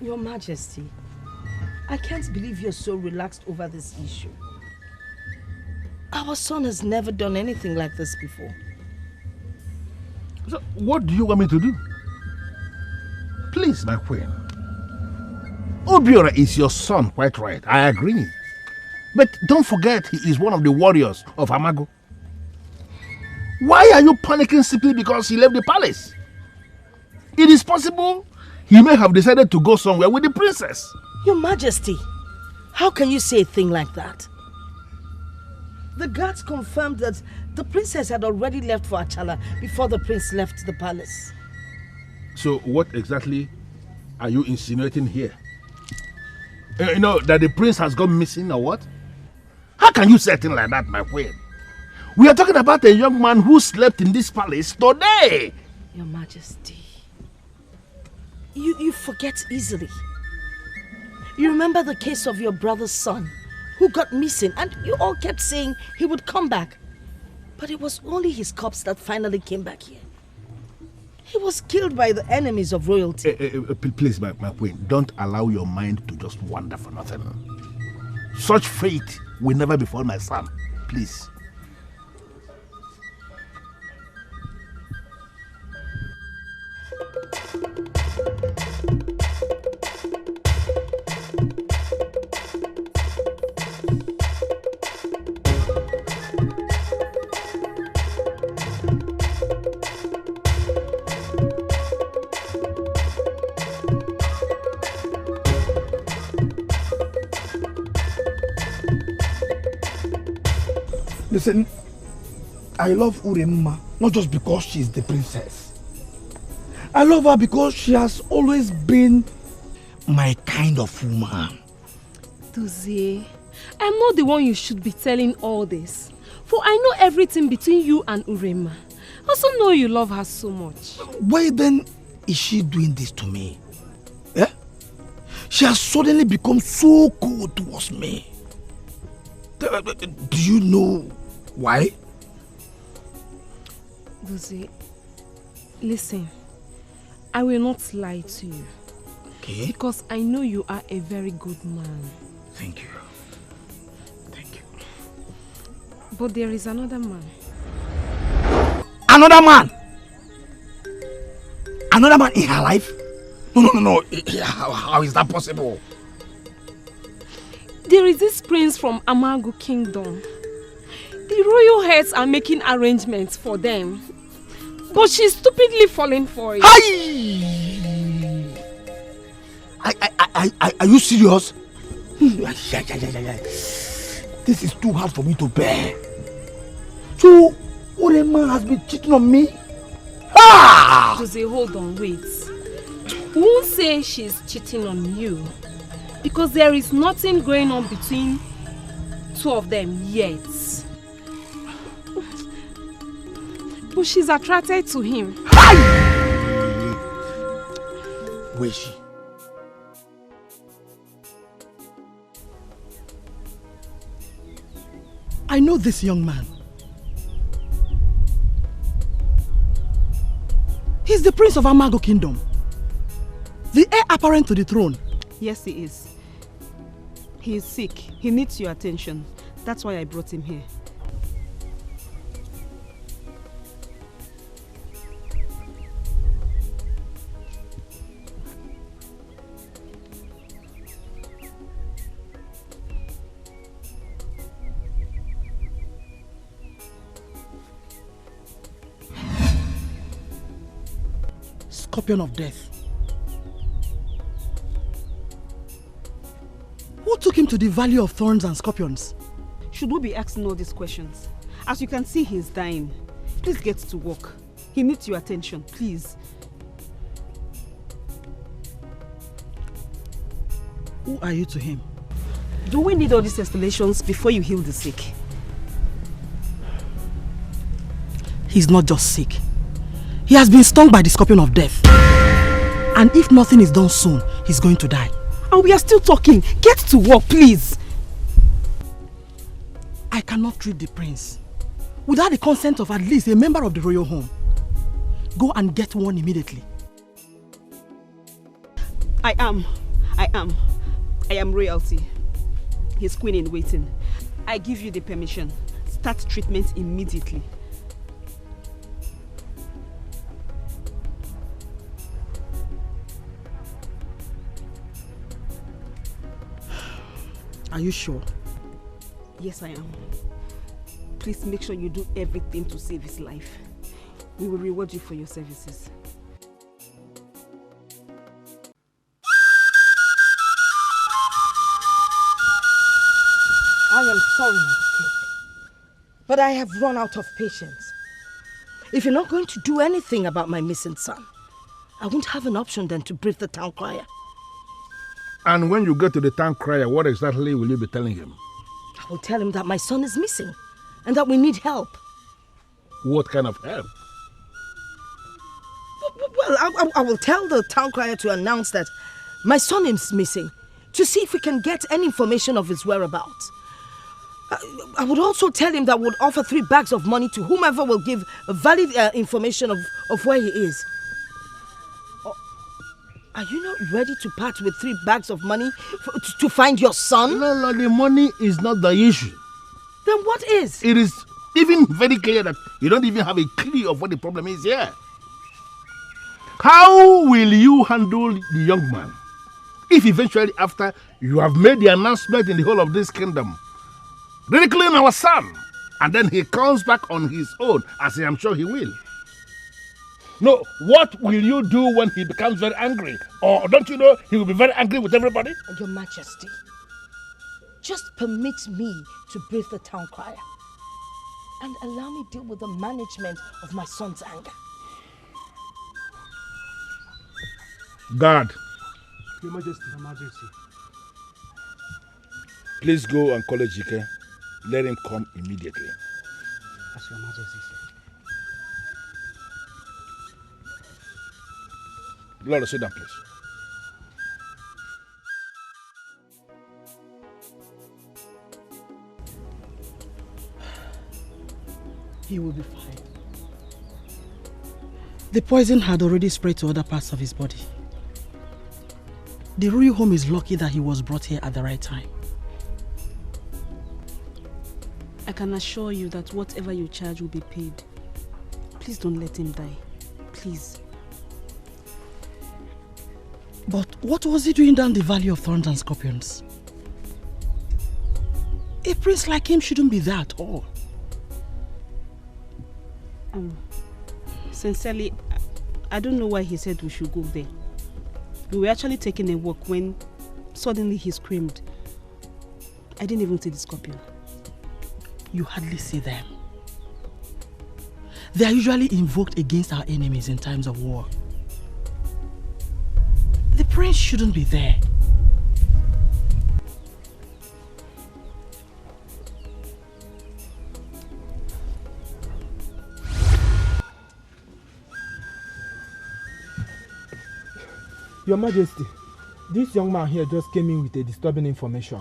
Your Majesty, I can't believe you're so relaxed over this issue. Our son has never done anything like this before. So, what do you want me to do? Please, my queen. Obiora is your son, quite right. I agree. But don't forget, he is one of the warriors of Amago. Why are you panicking simply because he left the palace? It is possible he may have decided to go somewhere with the princess. Your Majesty, how can you say a thing like that? The guards confirmed that the princess had already left for Achala before the prince left the palace. So what exactly are you insinuating here? You know, that the prince has gone missing or what? How can you say a thing like that, my queen? We are talking about a young man who slept in this palace today. Your Majesty, you forget easily. You remember the case of your brother's son who got missing, and you all kept saying he would come back. But it was only his corpse that finally came back here. He was killed by the enemies of royalty. Please, my queen, don't allow your mind to just wander for nothing. Such fate will never befall my son. Please. Listen, I love Uremma not just because she's the princess. I love her because she has always been my kind of woman. Duzie, I'm not the one you should be telling all this. For I know everything between you and Uremma. I also know you love her so much. Why then is she doing this to me? Eh? She has suddenly become so cold towards me. Do you know why? Duzie, listen. I will not lie to you. Okay. Because I know you are a very good man. Thank you. Thank you. But there is another man. Another man? Another man in her life? No. How is that possible? There is this prince from Amago Kingdom. The royal heads are making arrangements for them. But she's stupidly falling for it. Are you serious? This is too hard for me to bear. So, Uremma has been cheating on me? Jose, hold on, wait. We won't say she's cheating on you. Because there is nothing going on between two of them yet. But she's attracted to him. Where is she? I know this young man. He's the prince of Amago Kingdom. The heir apparent to the throne. Yes, he is. He is sick. He needs your attention. That's why I brought him here. Scorpion of death. Who took him to the Valley of Thorns and Scorpions? Should we be asking all these questions? As you can see, he's dying. Please get to work. He needs your attention, please. Who are you to him? Do we need all these explanations before you heal the sick? He's not just sick. He has been stung by the scorpion of death. And if nothing is done soon, he's going to die. And we are still talking. Get to work, please. I cannot treat the prince without the consent of at least a member of the royal home. Go and get one immediately. I am. I am royalty. His queen in waiting. I give you the permission. Start treatment immediately. Are you sure? Yes, I am. Please make sure you do everything to save his life. We will reward you for your services. I am sorry, my king, but I have run out of patience. If you're not going to do anything about my missing son, I won't have an option then to brief the town crier. And when you get to the town crier, what exactly will you be telling him? I will tell him that my son is missing and that we need help. What kind of help? Well, I will tell the town crier to announce that my son is missing, to see if we can get any information of his whereabouts. I would also tell him that we'll offer 3 bags of money to whomever will give valid information of where he is. Are you not ready to part with 3 bags of money to find your son? No, the money is not the issue. Then what is? It is even very clear that you don't even have a clue of what the problem is here. How will you handle the young man if eventually after you have made the announcement in the whole of this kingdom, ridiculing our son, and then he comes back on his own, as I am sure he will? No, what will you do when he becomes very angry? Or don't you know he will be very angry with everybody? Your Majesty, just permit me to brief the town crier and allow me deal with the management of my son's anger. Guard, Your Majesty. Your Majesty. please go and call Ejike. Let him come immediately. As Your Majesty said. Lord, sit down, please. He will be fine. The poison had already spread to other parts of his body. The royal home is lucky that he was brought here at the right time. I can assure you that whatever you charge will be paid. Please don't let him die. Please. But what was he doing down the Valley of Thorns and Scorpions? A prince like him shouldn't be there at all. Sincerely, I don't know why he said we should go there. We were actually taking a walk when suddenly he screamed. I didn't even see the scorpion. You hardly see them. They are usually invoked against our enemies in times of war. The prince shouldn't be there. Your Majesty, this young man here just came in with a disturbing information.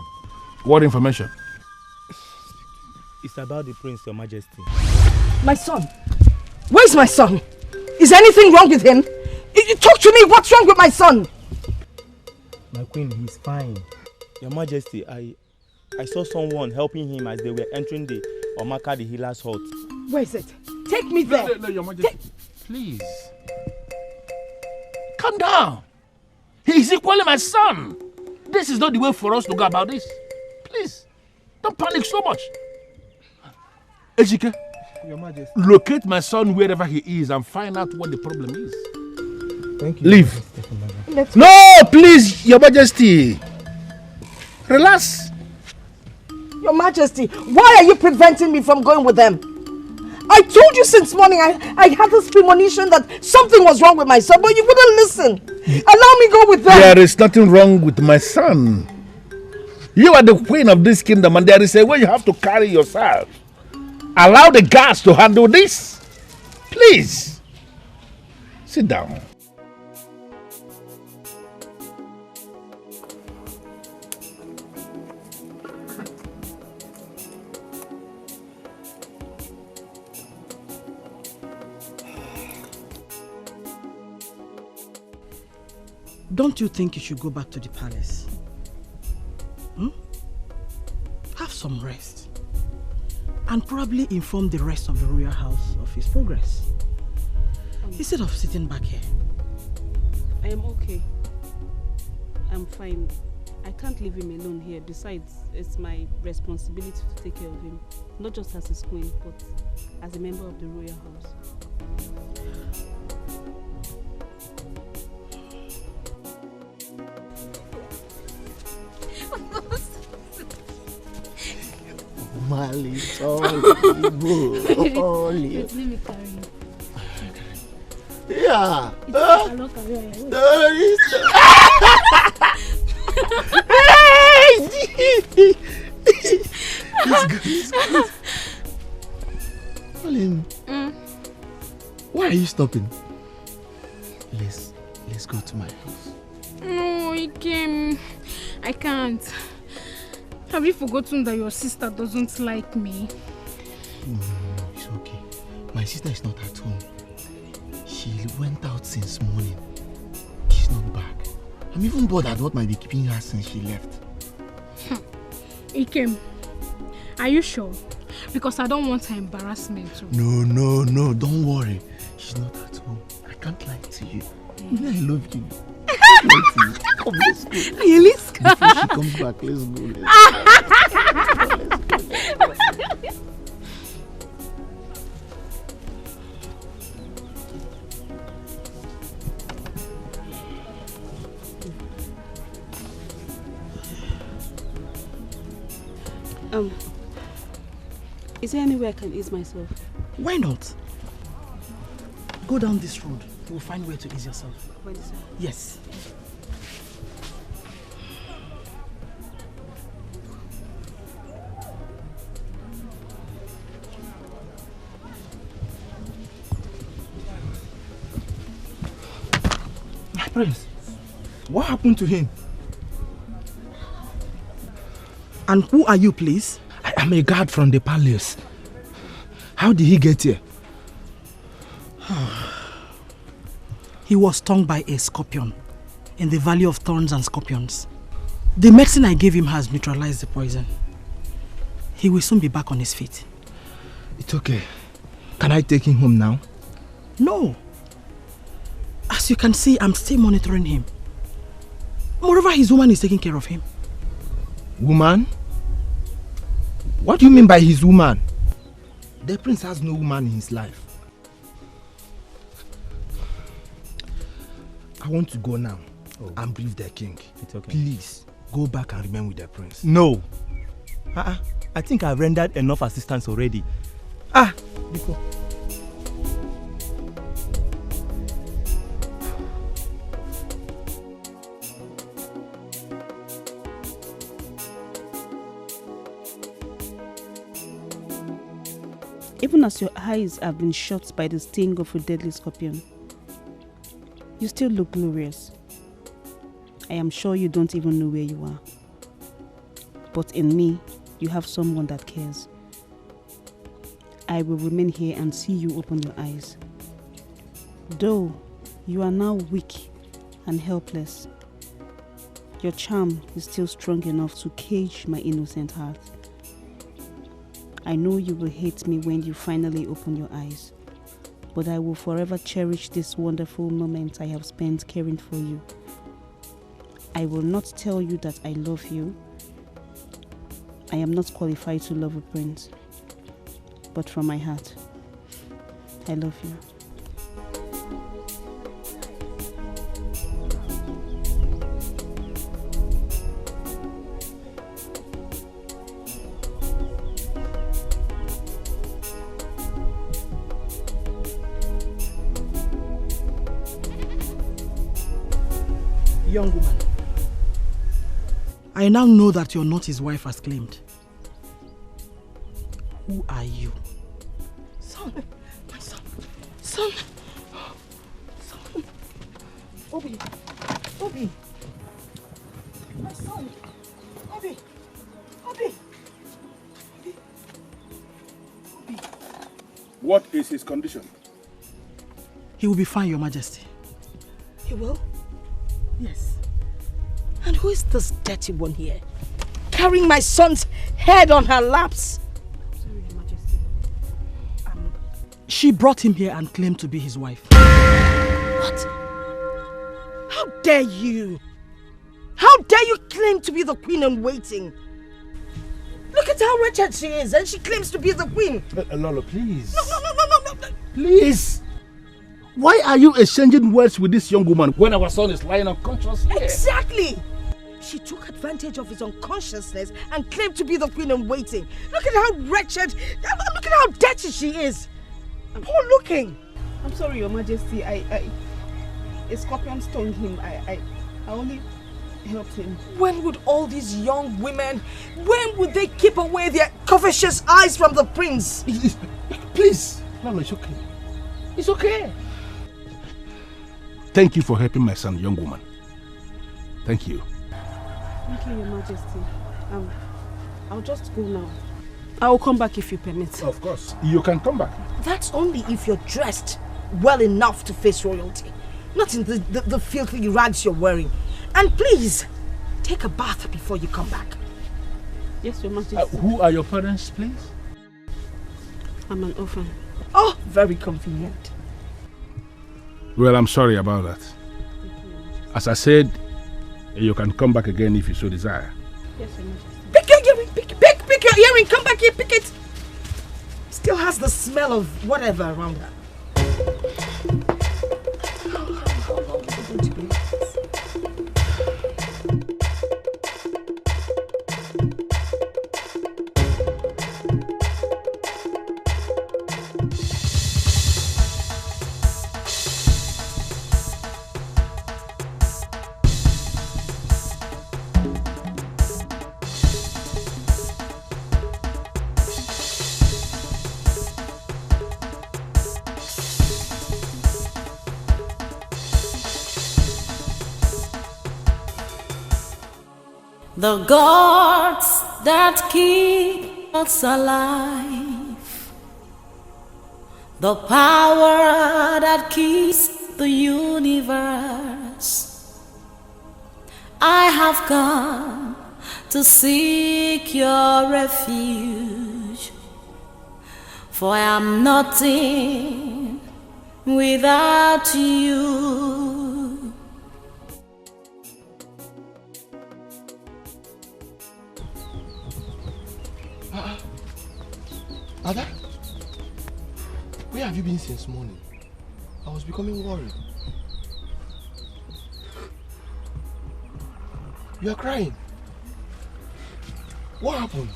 What information? It's about the prince, Your Majesty. My son? Where's my son? Is anything wrong with him? Talk to me, what's wrong with my son? My queen, he's fine. Your Majesty, I saw someone helping him as they were entering the Omaka the healer's hut. Where is it? Take me there. No, Your Majesty. Please. Calm down. He is equally my son. This is not the way for us to go about this. Please, don't panic so much. Ejike, Your Majesty. locate my son wherever he is and find out what the problem is. Thank you. Leave. Let's No, please, Your Majesty. Relax. Your Majesty, why are you preventing me from going with them? I told you since morning I had this premonition that something was wrong with my son, but you wouldn't listen. Allow me go with them. There is nothing wrong with my son. You are the queen of this kingdom and there is a way you have to carry yourself. Allow the guards to handle this. Please. Sit down. Don't you think you should go back to the palace? Have some rest. And probably inform the rest of the royal house of his progress. Instead of sitting back here. I am okay. I'm fine. I can't leave him alone here. Besides, it's my responsibility to take care of him. Not just as his queen, but as a member of the royal house. Mali, Oli. Let me carry you. Yeah. I don't carry you. It's good. Colin, why are you stopping? Let's go to my house. No, Ikem. I can't. Have you forgotten that your sister doesn't like me? No, it's okay. My sister is not at home. She went out since morning. She's not back. I'm even bothered what might be keeping her since she left. Ikem, are you sure? Because I don't want her embarrassment too. No, don't worry. She's not at home. I can't lie to you. I love you. Come, let's go. Before she comes back, let's go. Is there any way I can ease myself? Why not? Go down this road. You'll find where to ease yourself. Where is it? Yes. My prince, what happened to him? And who are you, please? I am a guard from the palace. How did he get here? He was stung by a scorpion in the Valley of Thorns and Scorpions. The medicine I gave him has neutralized the poison. He will soon be back on his feet. It's okay. Can I take him home now? No. As you can see, I'm still monitoring him. Moreover, his woman is taking care of him. Woman? What do you mean by his woman? The prince has no woman in his life. I want to go now and brief the king. It's okay. Please, go back and remain with the prince. No. I think I've rendered enough assistance already. Biko. Even as your eyes have been shot by the sting of a deadly scorpion, you still look glorious. I am sure you don't even know where you are. But in me, you have someone that cares. I will remain here and see you open your eyes. Though you are now weak and helpless, your charm is still strong enough to cage my innocent heart. I know you will hate me when you finally open your eyes, but I will forever cherish this wonderful moment I have spent caring for you. I will not tell you that I love you. I am not qualified to love a prince, but from my heart, I love you. Young woman, I now know that you're not his wife as claimed. Who are you? Son, my son, son, Obi, my son, Obi. What is his condition? He will be fine, Your Majesty. he will. Yes. And who is this dirty one here? Carrying my son's head on her laps. Sorry, Your Majesty. She brought him here and claimed to be his wife. What? How dare you? How dare you claim to be the queen in waiting? Look at how wretched she is, and she claims to be the queen. Lolo, please. No. Please. Why are you exchanging words with this young woman when our son is lying unconscious here? Exactly. She took advantage of his unconsciousness and claimed to be the queen in waiting. Look at how wretched, look at how dirty she is. Poor looking. I'm sorry, Your Majesty. A scorpion stung him. I only helped him. When would all these young women, when would they keep away their covetous eyes from the prince? Please. No, it's okay. It's okay. Thank you for helping my son, young woman. Thank you. Thank you, Your Majesty. I'll just go now. I will come back if you permit. Of course. You can come back. That's only if you're dressed well enough to face royalty. Not in the filthy rags you're wearing. And please, take a bath before you come back. Yes, Your Majesty. Who are your parents, please? I'm an orphan. Oh, very convenient. Well, I'm sorry about that. As I said, you can come back again if you so desire. Yes, Your Majesty. Pick your earring, pick your earring, come back here, pick it. Still has the smell of whatever around her. How long is it going to be like this? The gods that keep us alive, the power that keeps the universe. I have come to seek your refuge, for I am nothing without you. Ada, where have you been since morning? I was becoming worried. You are crying. What happened?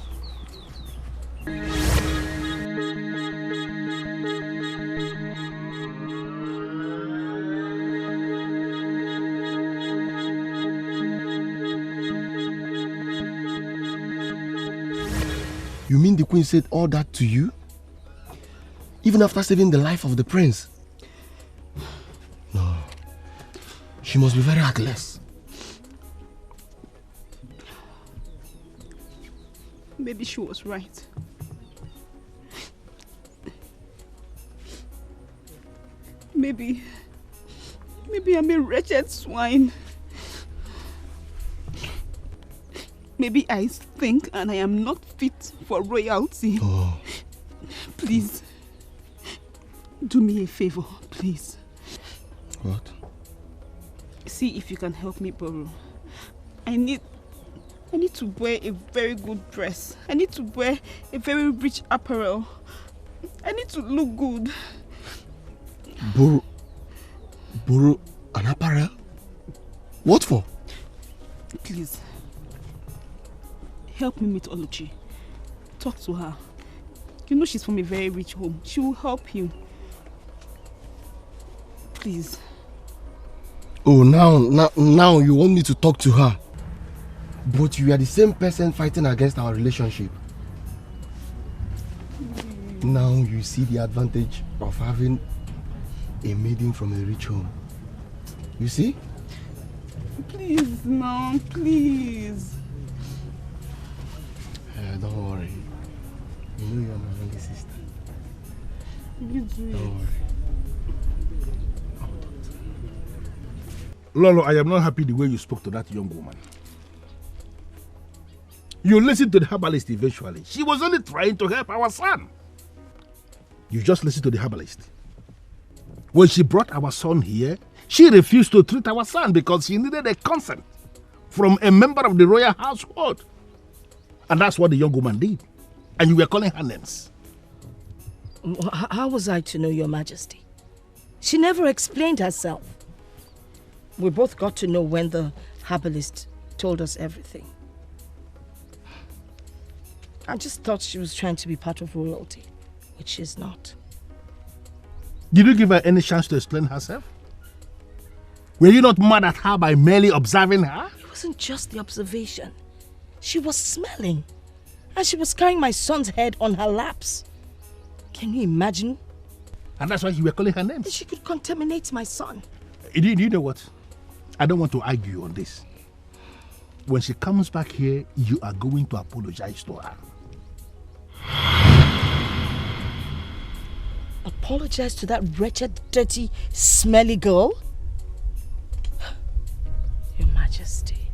You mean the queen said all that to you? Even after saving the life of the prince? No. She must be very heartless. Maybe she was right. Maybe I'm a wretched swine. Maybe I think and I am not fit for royalty. Oh. Please, do me a favor, please. What? See if you can help me borrow. I need to wear a very good dress. I need to wear a very rich apparel. I need to look good. Borrow an apparel? What for? Please. Help me meet Oluchi. Talk to her. You know she's from a very rich home. She will help you. Please. Oh, now you want me to talk to her. But you are the same person fighting against our relationship. Now you see the advantage of having a maiden from a rich home. You see? Please, Mom, please. Don't worry. You know you're my only sister. You do it. Don't worry. Lolo, I am not happy the way you spoke to that young woman. You listened to the herbalist eventually. She was only trying to help our son. You just listened to the herbalist. When she brought our son here, she refused to treat our son because she needed a consent from a member of the royal household. And that's what the young woman did. And you were calling her names. How was I to know, Your Majesty? She never explained herself. We both got to know when the herbalist told us everything. I just thought she was trying to be part of royalty, which she's not. Did you give her any chance to explain herself? Were you not mad at her by merely observing her? It wasn't just the observation. She was smelling. And she was carrying my son's head on her laps. Can you imagine? And that's why you were calling her names. She could contaminate my son. You know what? I don't want to argue on this. When she comes back here, you are going to apologize to her. Apologize to that wretched, dirty, smelly girl? Your Majesty.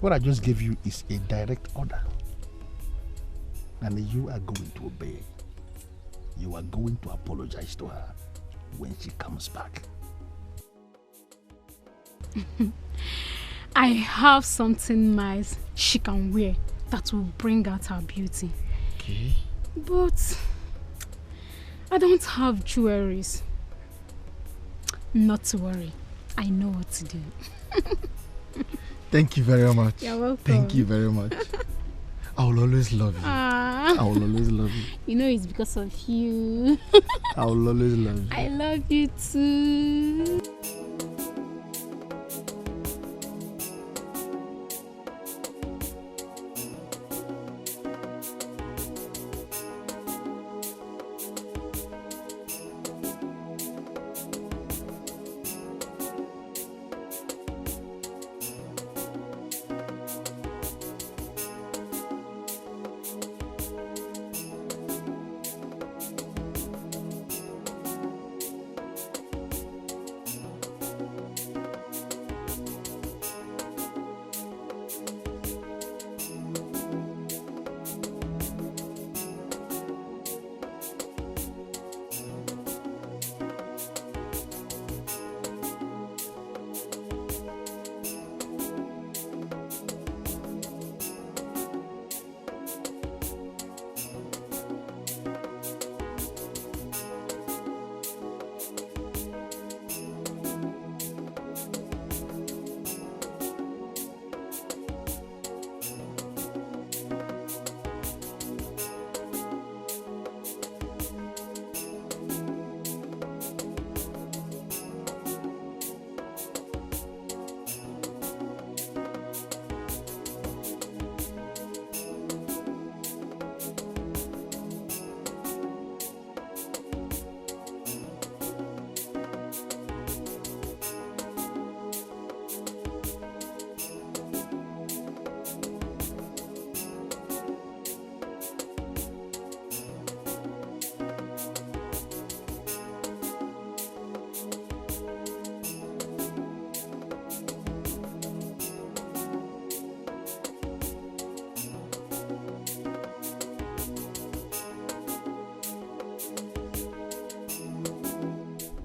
What I just gave you is a direct order. And you are going to obey. You are going to apologize to her when she comes back. I have something nice she can wear that will bring out her beauty. Okay. But I don't have jewelries. Not to worry. I know what to do. Thank you very much. You're welcome. Thank you very much. I will always love you. I will always love you. You know it's because of you. I will always love you. I love you too.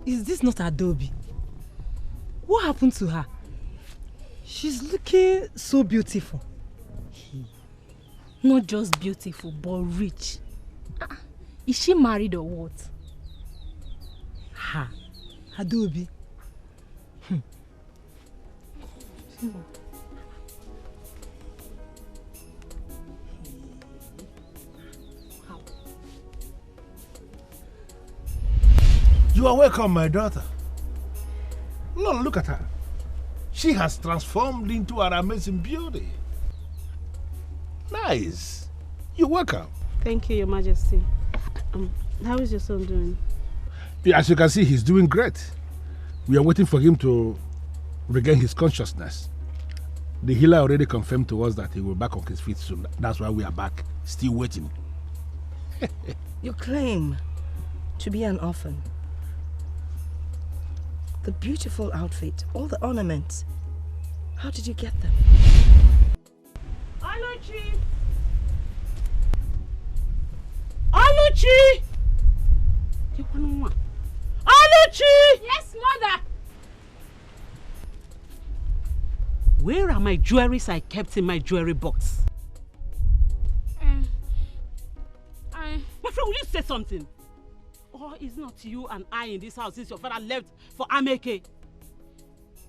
Is this not Adobe? What happened to her? She's looking so beautiful. Not just beautiful, but rich. Is she married or what? Ha, Adobe. You are welcome, my daughter. No, look at her. She has transformed into an amazing beauty. Nice. You're welcome. Thank you, Your Majesty. How is your son doing? Yeah, as you can see, he's doing great. We are waiting for him to regain his consciousness. The healer already confirmed to us that he will be back on his feet soon. That's why we are back, still waiting. You claim to be an orphan. The beautiful outfit, all the ornaments. How did you get them? Oluchi! Oluchi! Oluchi! Yes, mother! Where are my jewelries I kept in my jewelry box? My friend, will you say something? Or is not you and I in this house since your father left for Ameke?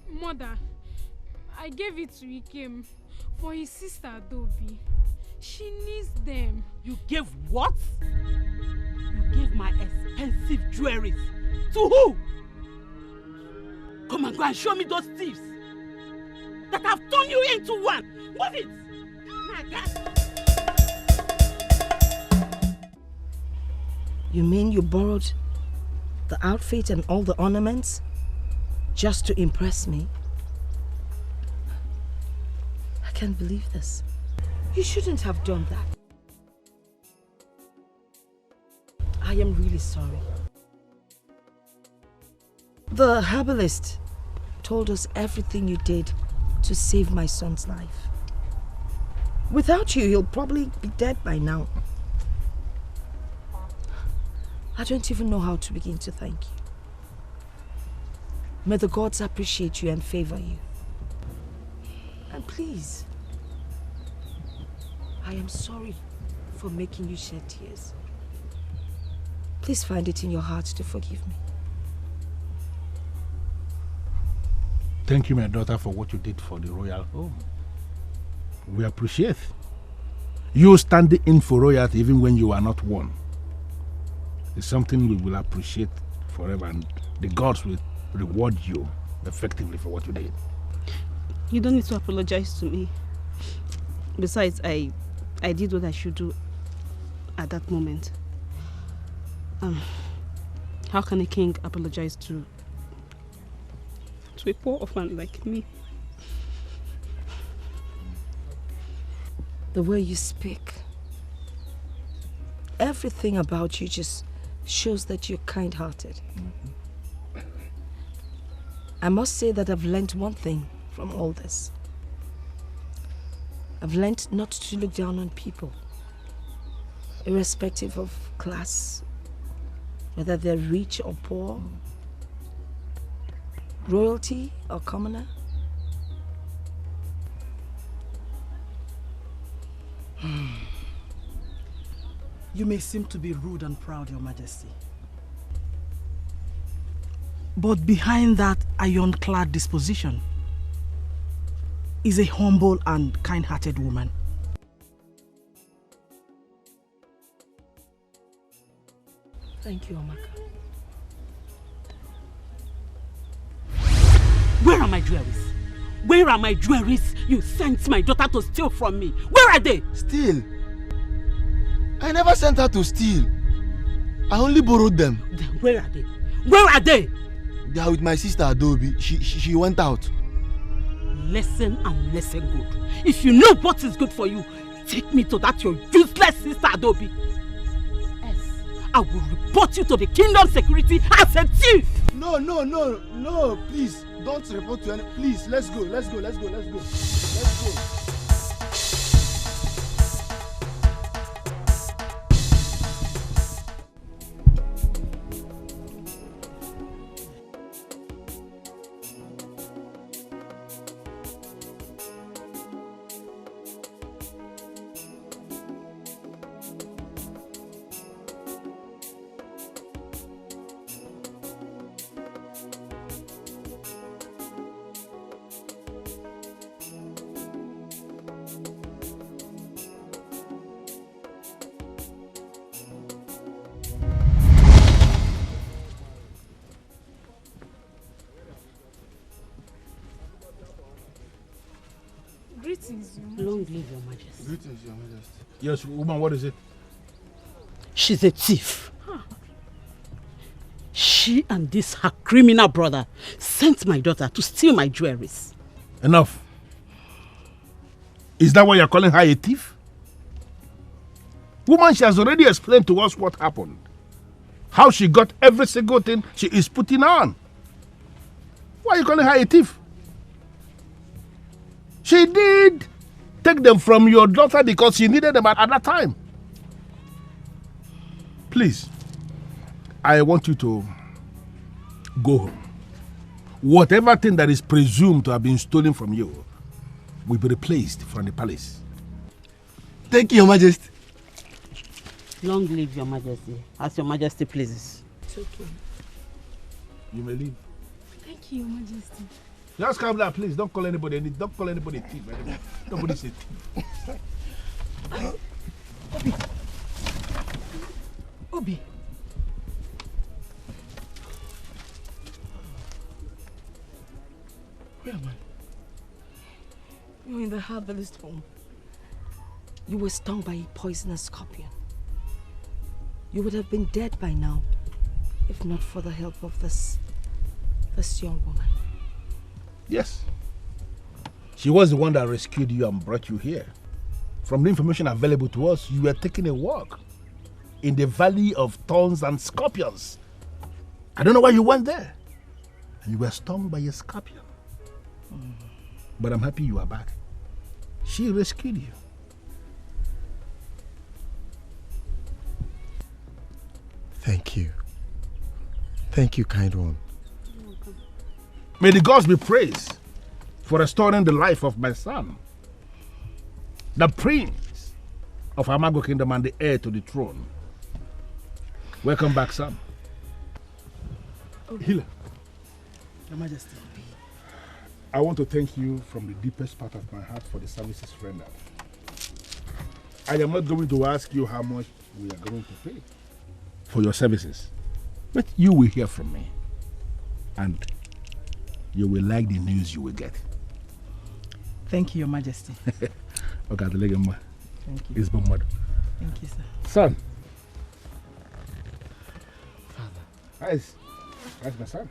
Mother, I gave it to Ikem for his sister Adobe. She needs them. You gave what? You gave my expensive jewelries. To who? Come and go and show me those thieves that have turned you into one. Move it! My God. You mean you borrowed the outfit and all the ornaments just to impress me? I can't believe this. You shouldn't have done that. I am really sorry. The herbalist told us everything you did to save my son's life. Without you, he'll probably be dead by now. I don't even know how to begin to thank you. May the gods appreciate you and favor you. And please, I am sorry for making you shed tears. Please find it in your heart to forgive me. Thank you, my daughter, for what you did for the royal home. We appreciate you standing in for royalty even when you are not one. It's something we will appreciate forever, and the gods will reward you effectively for what you did. You don't need to apologize to me. Besides, I did what I should do at that moment. How can a king apologize to a poor orphan like me? The way you speak, everything about you just shows that you're kind-hearted. I must say that I've learned one thing from all this. I've learned not to look down on people, irrespective of class, whether they're rich or poor, royalty or commoner. You may seem to be rude and proud, Your Majesty. But behind that ironclad disposition is a humble and kind-hearted woman. Thank you, Amaka. Where are my jewelries? Where are my jewelries you sent my daughter to steal from me? Where are they? Steal? I never sent her to steal. I only borrowed them. Then where are they? Where are they? They are with my sister Adobe. She went out. Listen and listen good. If you know what is good for you, take me to that your useless sister Adobe. Yes, I will report you to the kingdom security as a thief. No, please. Don't report to any. Please, let's go. Greetings, Your Majesty. Long live Your Majesty. Greetings, Your Majesty. Yes, woman, what is it? She's a thief. She and this her criminal brother sent my daughter to steal my jewelries. Enough. Is that why you're calling her a thief? Woman, she has already explained to us what happened. How she got every single thing she is putting on. Why are you calling her a thief? She did take them from your daughter because she needed them at that time. Please, I want you to go home. Whatever thing that is presumed to have been stolen from you will be replaced from the palace. Thank you, Your Majesty. Long live Your Majesty, as Your Majesty pleases. It's okay. You may leave. Thank you, Your Majesty. Just calm down, please. Don't call anybody a thief. Nobody's a thief. Obi. Where am I? You're in the herbalist home. You were stung by a poisonous scorpion. You would have been dead by now, if not for the help of this young woman. Yes. She was the one that rescued you and brought you here. From the information available to us, you were taking a walk in the valley of thorns and scorpions. I don't know why you went there. And you were stung by a scorpion. But I'm happy you are back. She rescued you. Thank you. Thank you, kind one. May the gods be praised for restoring the life of my son, the prince of Amago Kingdom and the heir to the throne. Welcome back, son. Healer. Your Majesty. I want to thank you from the deepest part of my heart for the services rendered. I am not going to ask you how much we are going to pay for your services, but you will hear from me, and you will like the news you will get. Thank you, Your Majesty. Okay, Thank you. It's Bomad. Thank you, sir. Son. Father. How's my son?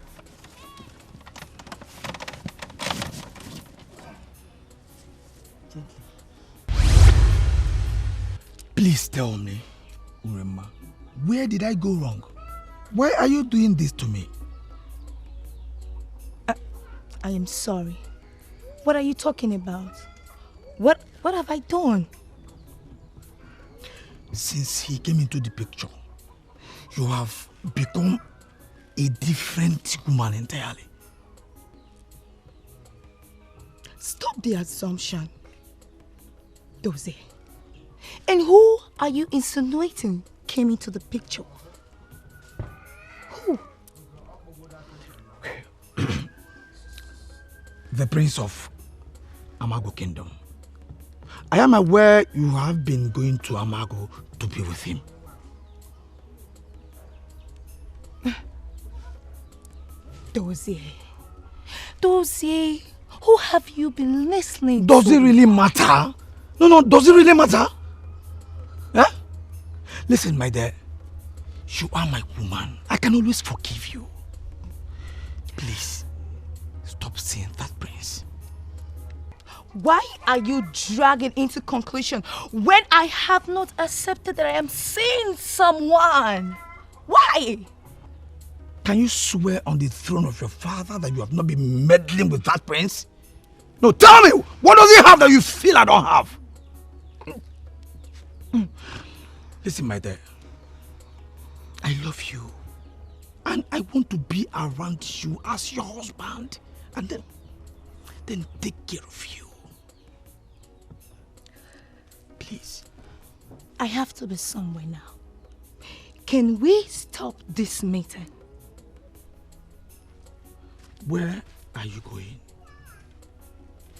Please tell me, Uremma, where did I go wrong? Why are you doing this to me? I am sorry. What are you talking about? What have I done? Since he came into the picture, you have become a different woman entirely. Stop the assumption. Dozie. And who are you insinuating came into the picture? Who? The Prince of Amago Kingdom. I am aware you have been going to Amago to be with him. Dozie, who have you been listening to? Does it really matter? No, does it really matter? Huh? Listen, my dear, you are my woman. I can always forgive you. Please, stop seeing that prince. Why are you dragging into conclusion when I have not accepted that I am seeing someone? Why? Can you swear on the throne of your father that you have not been meddling with that prince? No, tell me, what does he have that you feel I don't have? Listen, my dear, I love you and I want to be around you as your husband and then take care of you. Please. I have to be somewhere now. Can we stop this meeting? Where are you going?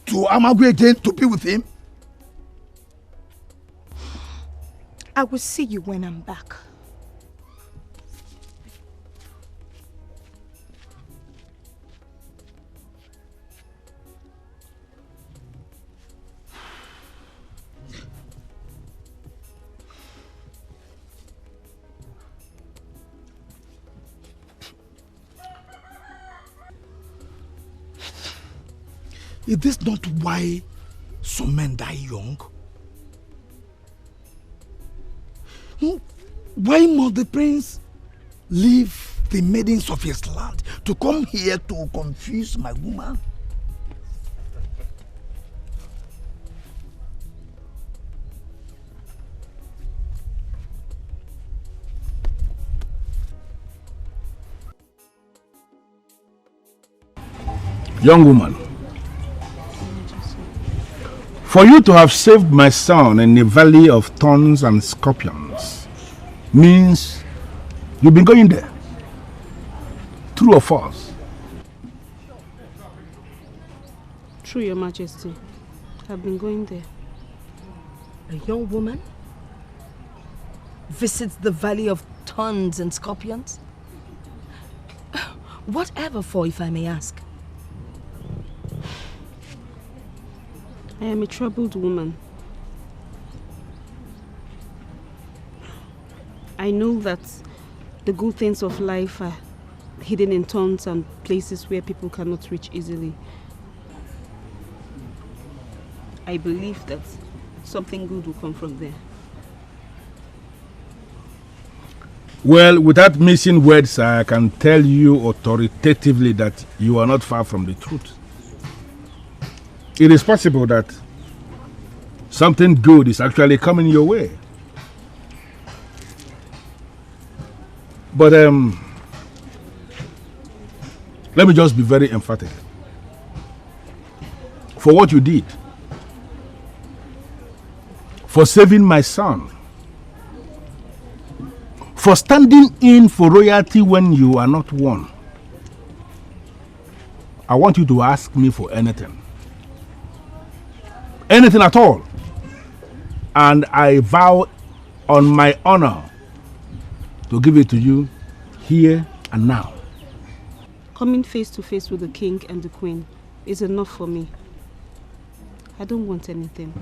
To Amago again to be with him? I will see you when I'm back. Is this not why some men die young? No, why must the prince leave the maidens of his land to come here to confuse my woman? Young woman, for you to have saved my son in the valley of thorns and scorpions means you've been going there. True or false? True, Your Majesty. I've been going there. A young woman visits the valley of thorns and scorpions? Whatever for, if I may ask? I am a troubled woman. I know that the good things of life are hidden in thorns and places where people cannot reach easily. I believe that something good will come from there. Well, without missing words, I can tell you authoritatively that you are not far from the truth. It is possible that something good is actually coming your way. But let me just be very emphatic. For what you did, for saving my son, for standing in for royalty when you are not one, I want you to ask me for anything. Anything at all. And I vow on my honor to give it to you here and now. Coming face to face with the king and the queen is enough for me. I don't want anything.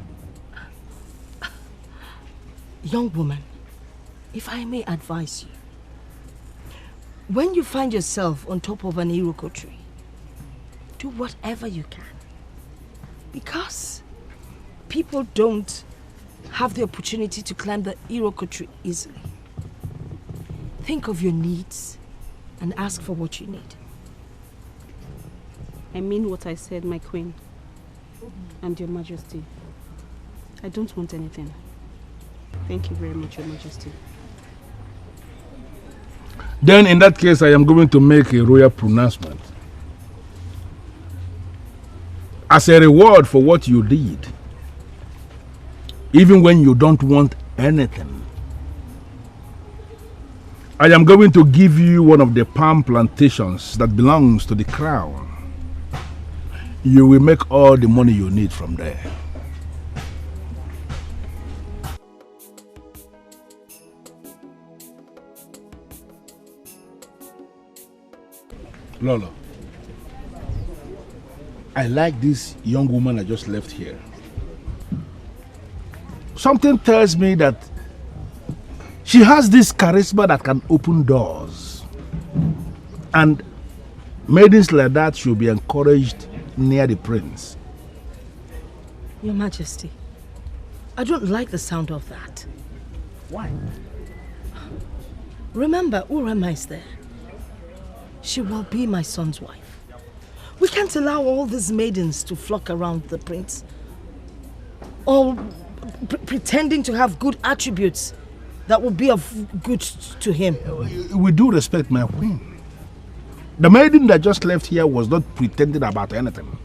Young woman, if I may advise you, when you find yourself on top of an iroko tree, do whatever you can. Because people don't have the opportunity to climb the iroko tree easily. Think of your needs and ask for what you need. I mean what I said, my queen and Your Majesty. I don't want anything. Thank you very much, Your Majesty. Then in that case, I am going to make a royal pronouncement. As a reward for what you did, even when you don't want anything, I am going to give you one of the palm plantations that belongs to the crown. You will make all the money you need from there. Lolo, I like this young woman I just left here. Something tells me that she has this charisma that can open doors. And maidens like that should be encouraged near the prince. Your Majesty, I don't like the sound of that. Why? Remember, Urema is there. She will be my son's wife. We can't allow all these maidens to flock around the prince, all pretending to have good attributes that will be of good to him. With due respect, my queen, the maiden that just left here was not pretending about anything.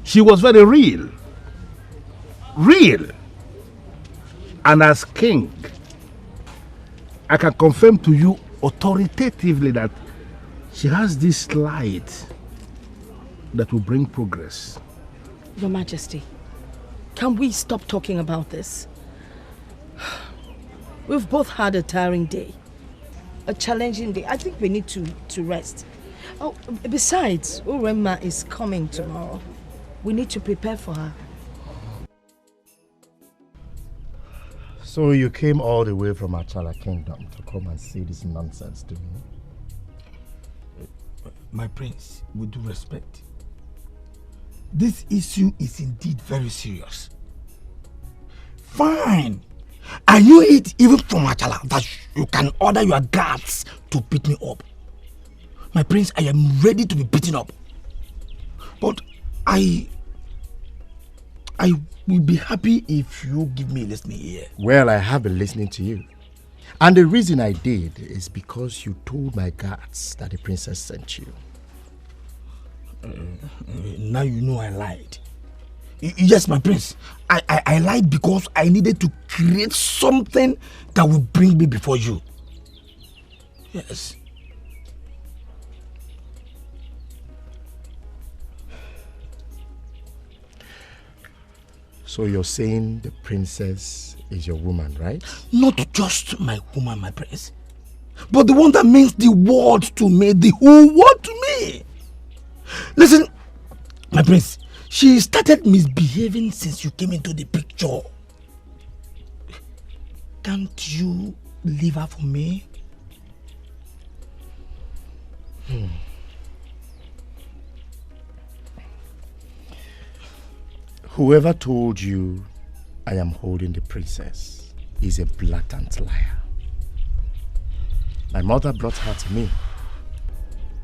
She was very real. Real. And as king, I can confirm to you authoritatively that she has this light that will bring progress. Your Majesty, can we stop talking about this? We've both had a tiring day, a challenging day. I think we need to rest. Oh, besides, Urema is coming tomorrow. We need to prepare for her. So you came all the way from Achala Kingdom to come and say this nonsense to me? My prince, with due respect, this issue is indeed very serious. Fine. I knew it even from Achala that you can order your guards to beat me up. My prince, I am ready to be beaten up. But I will be happy if you give me a listening ear. Well, I have been listening to you. And the reason I did is because you told my guards that the princess sent you. Now you know I lied. Yes, my prince. I lied because I needed to create something that would bring me before you. Yes. So you're saying the princess is your woman, right? Not just my woman, my prince, but the one that means the world to me, the whole world to me. Listen, my prince, she started misbehaving since you came into the picture. Can't you leave her for me? Whoever told you I am holding the princess is a blatant liar. My mother brought her to me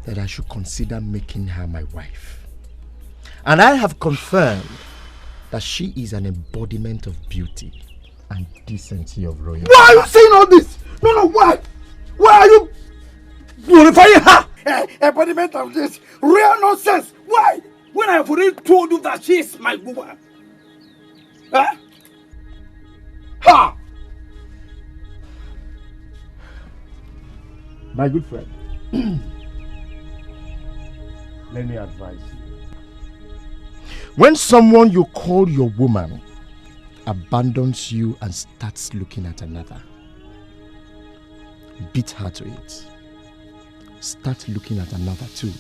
that I should consider making her my wife. And I have confirmed that she is an embodiment of beauty and decency of royalty. Why are you saying all this? No, why? Why are you glorifying her? Embodiment of this real nonsense. Why? When I have already told you that she is my woman. Huh? Ha! My good friend, let me advise you. When someone you call your woman abandons you and starts looking at another, beat her to it. Start looking at another too.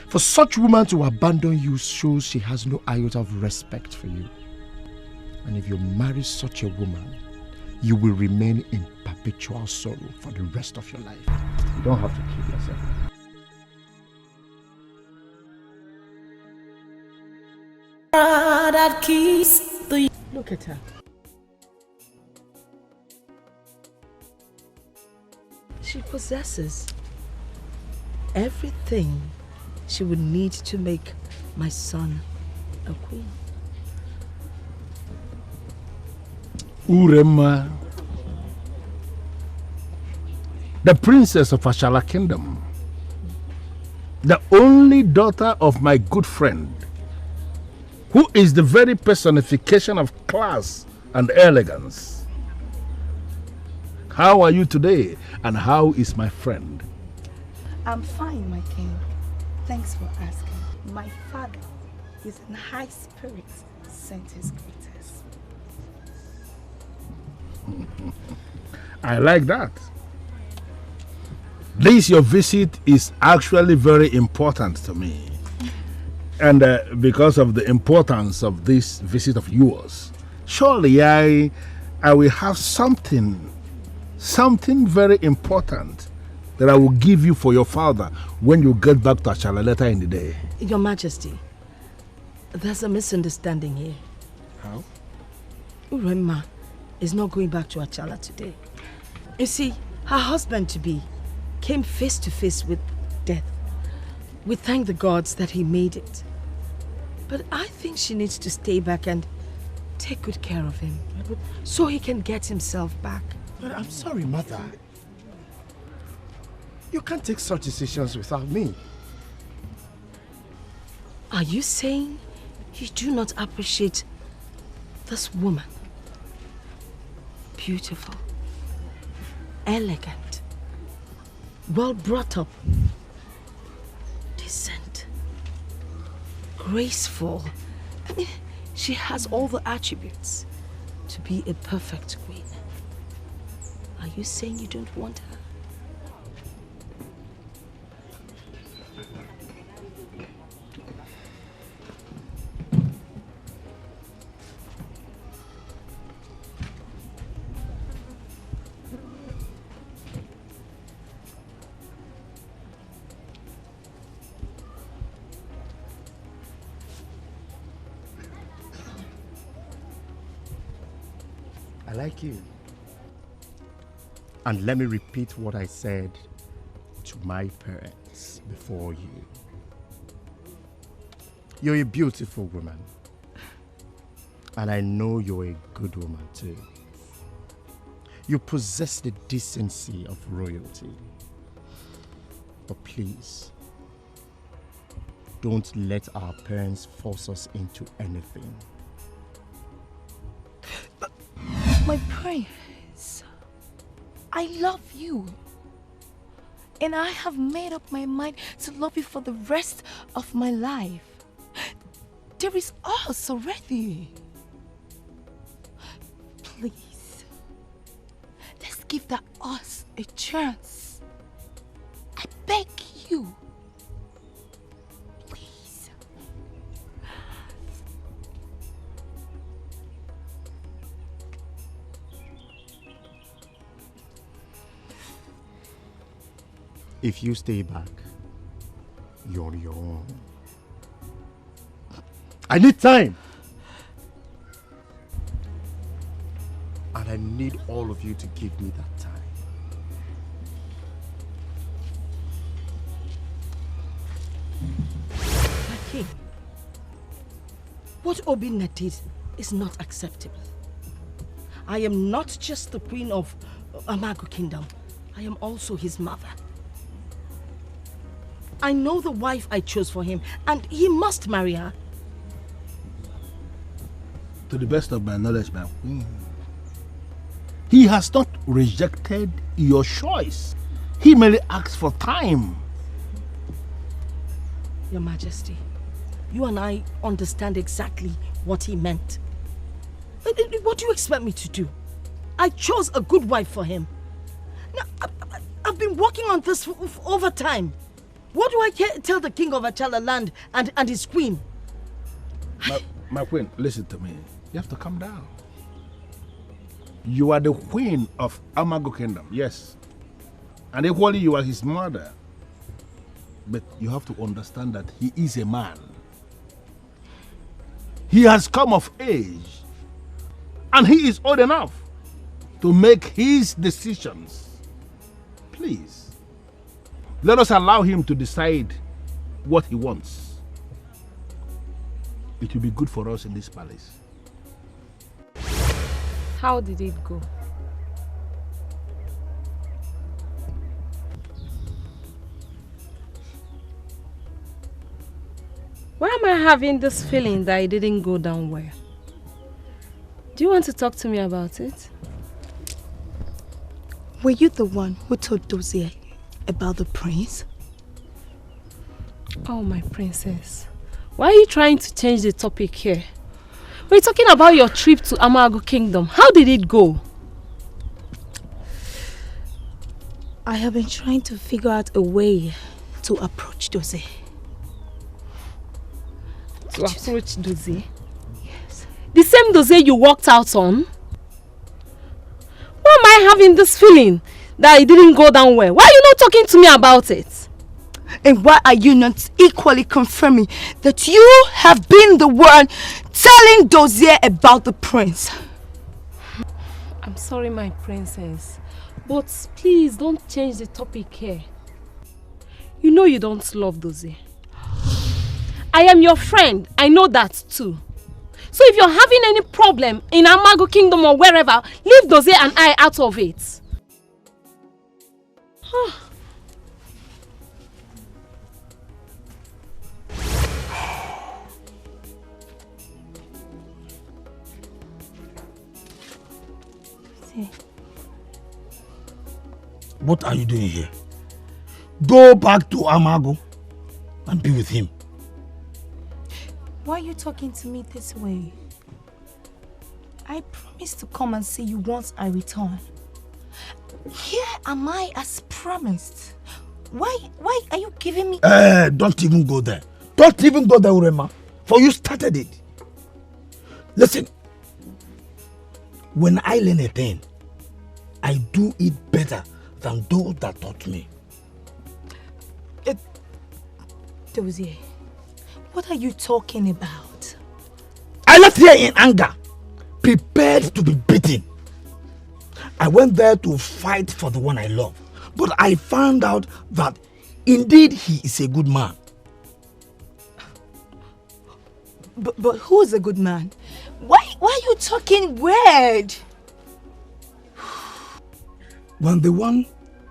For such woman to abandon you shows she has no iota of respect for you. And if you marry such a woman, you will remain in perpetual sorrow for the rest of your life. You don't have to kill yourself. Look at her. She possesses everything she would need to make my son a queen. Urema, the princess of Ashala Kingdom, the only daughter of my good friend, who is the very personification of class and elegance. How are you today, and how is my friend? I'm fine, my king. Thanks for asking. My father is in high spirits, sent his greetings. I like that. This your visit is actually very important to me. And because of the importance of this visit of yours, surely I will have something very important that I will give you for your father when you get back to Ashala later in the day. Your Majesty, there's a misunderstanding here. How? Urema is not going back to Ashala today. You see, her husband-to-be came face to face with death. We thank the gods that he made it. But I think she needs to stay back and take good care of him so he can get himself back. But I'm sorry, Mother. You can't take such decisions without me. Are you saying you do not appreciate this woman? Beautiful, elegant, well brought up, decent, graceful. I mean, she has all the attributes to be a perfect queen. Are you saying you don't want her? I like you. And let me repeat what I said to my parents before you. You're a beautiful woman. And I know you're a good woman too. You possess the decency of royalty. But please, don't let our parents force us into anything. My prince, I love you. And I have made up my mind to love you for the rest of my life. There is us already. Please, let's give that us a chance. I beg you. Please. If you stay back, you're on your own. I need time. And I need all of you to give me that time. My king, what Obinna did is not acceptable. I am not just the queen of Amago Kingdom. I am also his mother. I know the wife I chose for him, and he must marry her. To the best of my knowledge, my queen, he has not rejected your choice. He merely asked for time. Your Majesty, you and I understand exactly what he meant. What do you expect me to do? I chose a good wife for him. Now, I've been working on this for over time. What do I tell the king of Achala land and his queen? My queen, listen to me. You have to calm down. You are the queen of Amago Kingdom, yes. And equally you are his mother. But you have to understand that he is a man. He has come of age. And he is old enough to make his decisions. Please, let us allow him to decide what he wants. It will be good for us in this palace. How did it go? Why am I having this feeling that it didn't go down well? Do you want to talk to me about it? Were you the one who told Dozier about the prince? Oh, my princess. Why are you trying to change the topic here? We're talking about your trip to Amago Kingdom. How did it go? I have been trying to figure out a way to approach Dozier. To approach Dozier? Yes. The same Dozier you walked out on? Why am I having this feeling that it didn't go down well? Why are you not talking to me about it? And why are you not equally confirming that you have been the one telling Dozier about the prince? I'm sorry, my princess, but please don't change the topic here. You know you don't love Dozier. I am your friend. I know that too. So if you're having any problem in Amago Kingdom or wherever, leave Dozier and I out of it. What are you doing here? Go back to Amago and be with him. Why are you talking to me this way? I promised to come and see you once I return. Here am I as promised. Why are you giving me... Don't even go there. Don't even go there, Urema. For you started it. Listen. When I learn a thing, I do it better than those that taught me. Dozier, what are you talking about? I left here in anger, prepared to be beaten. I went there to fight for the one I love, but I found out that Indeed, he is a good man. But who is a good man? Why are you talking weird? When the one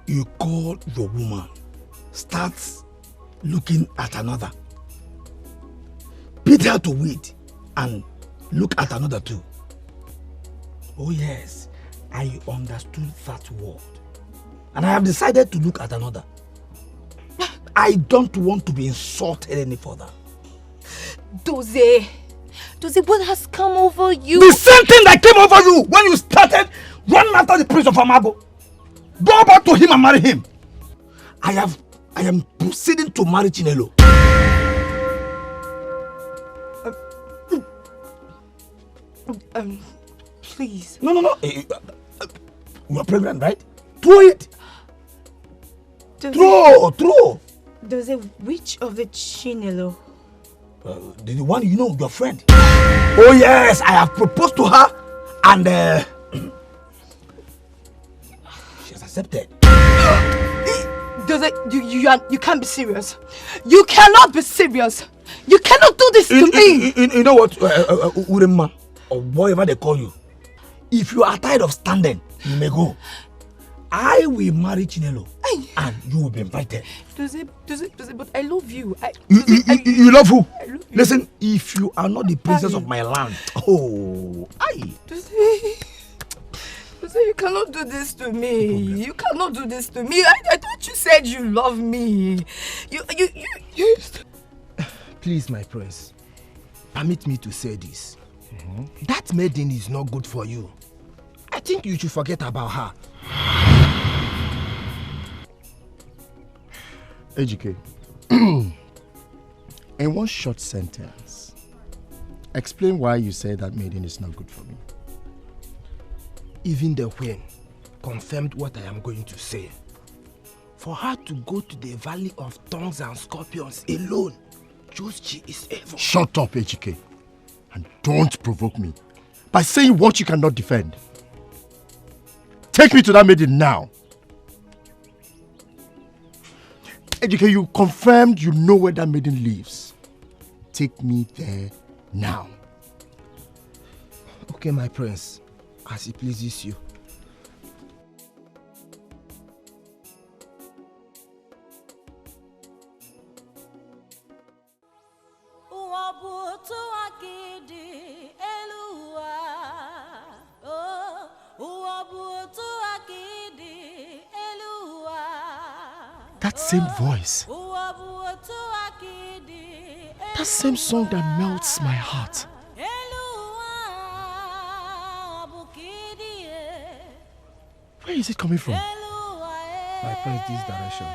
you call your woman starts looking at another, beat her to wait and look at another too. Oh yes, I understood that word. And I have decided to look at another. I don't want to be insulted any further. Dozie, what has come over you? The same thing that came over you when you started running after the prince of Amago. Go back to him and marry him. I am proceeding to marry Chinelo. Please. No. You are pregnant, right? Throw it. Throw. Dozie, which of the Chinelo? The one you know, your friend. Oh yes, I have proposed to her and she has accepted. You can't be serious. You cannot be serious. You cannot do this to me. You know what, Urema, or whatever they call you. If you are tired of standing, you may go. I will marry Chinelo and you will be invited. Dozie, but I love you. You love who? I love you. Listen, if you are not the princess of my land, Dozie, you cannot do this to me. You cannot do this to me. I thought you said you love me. You. Please, my prince, permit me to say this. That maiden is not good for you. I think you should forget about her. Ejike, in one short sentence, explain why you say that maiden is not good for me. Even the queen confirmed what I am going to say. For her to go to the valley of thorns and scorpions alone, shows she is evil. Shut up, Ejike, and don't provoke me by saying what you cannot defend. Take me to that maiden now. Ejike, you confirmed you know where that maiden lives. Take me there now. Okay, my prince, as it pleases you. That same voice. That same song that melts my heart. Where is it coming from? My prince, this direction.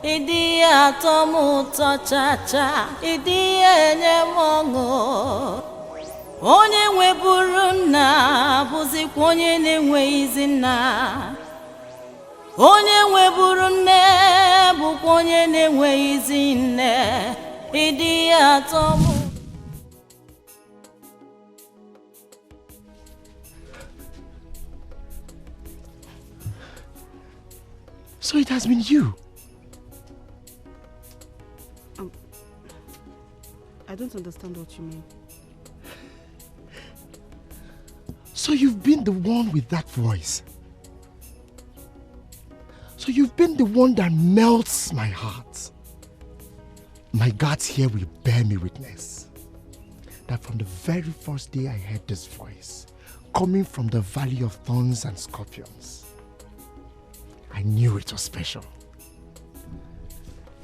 Idi atomuto cha-cha, idi enye mongo. Onye nweburu nna bụzikwa onye na-enweghịzi nna. Onye nweburu nne bụkwa onye na-enweghịzi nne. Idi atomu. So it has been you. I don't understand what you mean. So you've been the one with that voice. So you've been the one that melts my heart. My gods here will bear me witness that from the very first day I heard this voice, coming from the valley of thorns and scorpions, I knew it was special.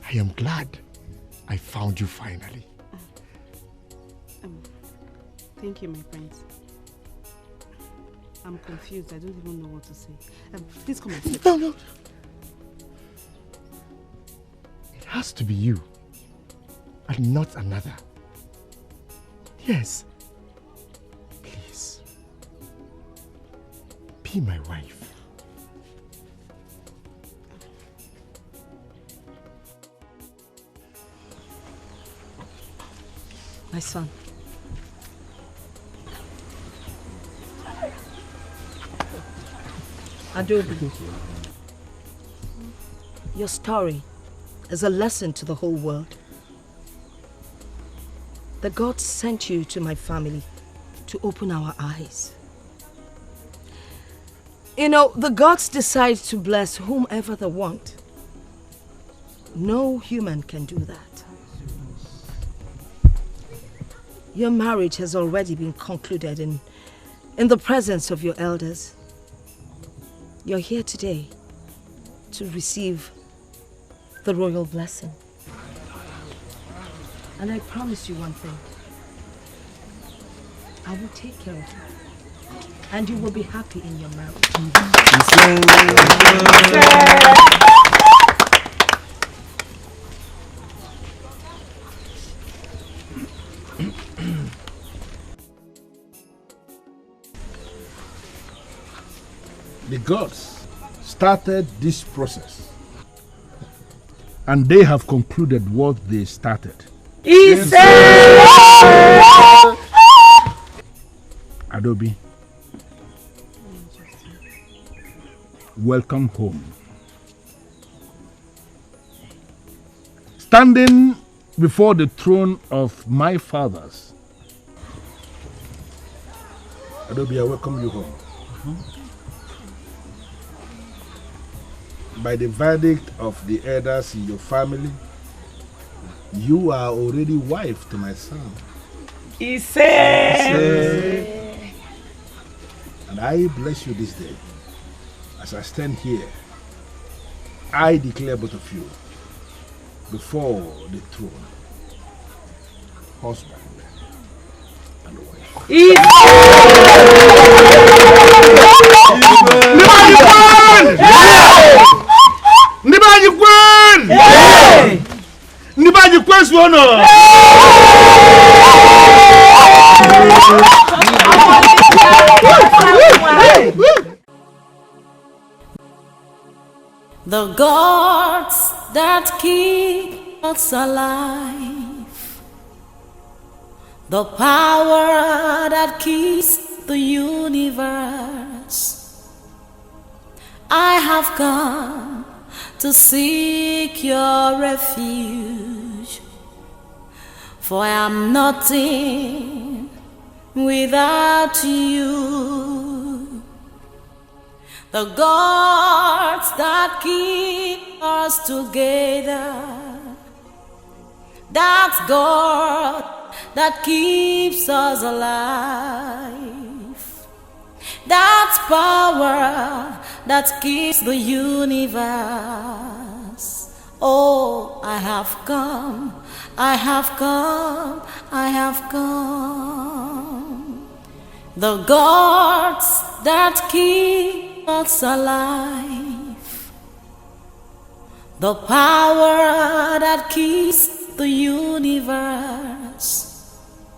I am glad I found you finally. Thank you, my friends. I'm confused. I don't even know what to say. Please come and sit. No. has to be you and not another. Yes. Please. Be my wife. My son. Adobe, your story is a lesson to the whole world. The gods sent you to my family to open our eyes. You know, the gods decide to bless whomever they want. No human can do that. Your marriage has already been concluded in the presence of your elders. You're here today to receive the royal blessing. And I promise you one thing. I will take care of you. And you will be happy in your marriage. The gods started this process, and they have concluded what they started. Adobe, welcome home. Standing before the throne of my fathers, Adobe, I welcome you home. By the verdict of the elders in your family, you are already wife to my son. And I bless you this day. As I stand here, I declare both of you before the throne, husband and wife. The gods that keep us alive, the power that keeps the universe, I have come to seek your refuge, for I am nothing without you. The gods that keep us together, that God that keeps us alive, that power that keeps the universe. Oh, I have come, I have come, I have come. The gods that keep us alive, the power that keeps the universe,